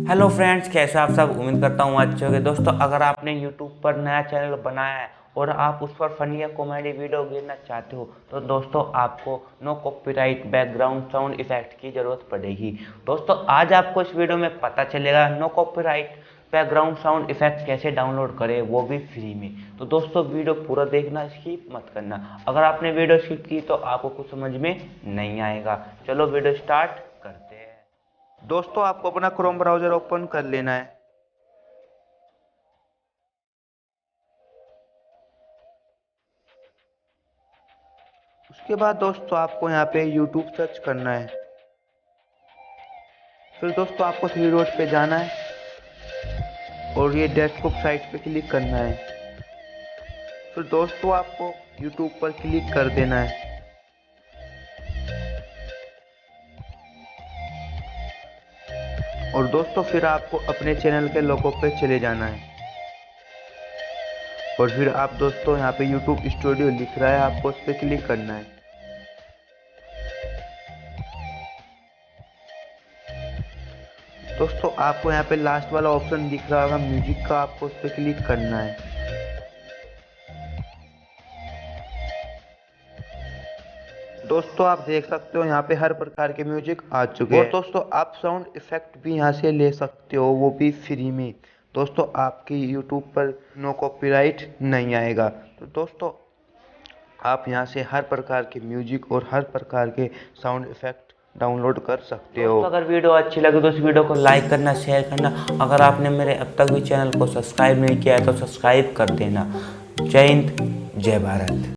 Hello friends, कैसे आप सब। उम्मीद करता हूँ अच्छे होंगे। दोस्तों, अगर आपने यूट्यूब पर नया चैनल बनाया है और आप उस पर फनी या कॉमेडी वीडियो गिरना चाहते हो तो दोस्तों आपको no copyright background sound effect की ज़रूरत पड़ेगी। दोस्तों, आज आपको इस वीडियो में पता चलेगा no copyright background sound effect कैसे डाउनलोड करें, वो भी फ्री में। तो दोस्तों, वीडियो पूरा देखना, स्किप मत करना। अगर आपने वीडियो स्किप की तो आपको कुछ समझ में नहीं आएगा। चलो वीडियो स्टार्ट करते हैं। दोस्तों, आपको अपना क्रोम ब्राउज़र ओपन कर लेना है। उसके बाद दोस्तों आपको यहाँ पे YouTube सर्च करना है। फिर दोस्तों आपको थ्री डॉट पे जाना है और ये डेस्कटॉप साइट पे क्लिक करना है। फिर दोस्तों आपको YouTube पर क्लिक कर देना है और दोस्तों फिर आपको अपने चैनल के लोगो पे चले जाना है और फिर आप दोस्तों यहाँ पे YouTube स्टूडियो लिख रहा है, आपको उस पर क्लिक करना है। दोस्तों आपको यहाँ पे लास्ट वाला ऑप्शन दिख रहा होगा म्यूजिक का, आपको उस पर क्लिक करना है। दोस्तों आप देख सकते हो यहाँ पे हर प्रकार के म्यूजिक आ चुके हैं और दोस्तों आप साउंड इफेक्ट भी यहाँ से ले सकते हो, वो भी फ्री में। दोस्तों आपके यूट्यूब पर नो कॉपीराइट नहीं आएगा। तो दोस्तों आप यहाँ से हर प्रकार के म्यूजिक और हर प्रकार के साउंड इफेक्ट डाउनलोड कर सकते हो। अगर वीडियो अच्छी लगे तो इस वीडियो को लाइक करना, शेयर करना। अगर आपने मेरे अब तक भी चैनल को सब्सक्राइब नहीं किया है तो सब्सक्राइब कर देना। जय हिंद, जय भारत।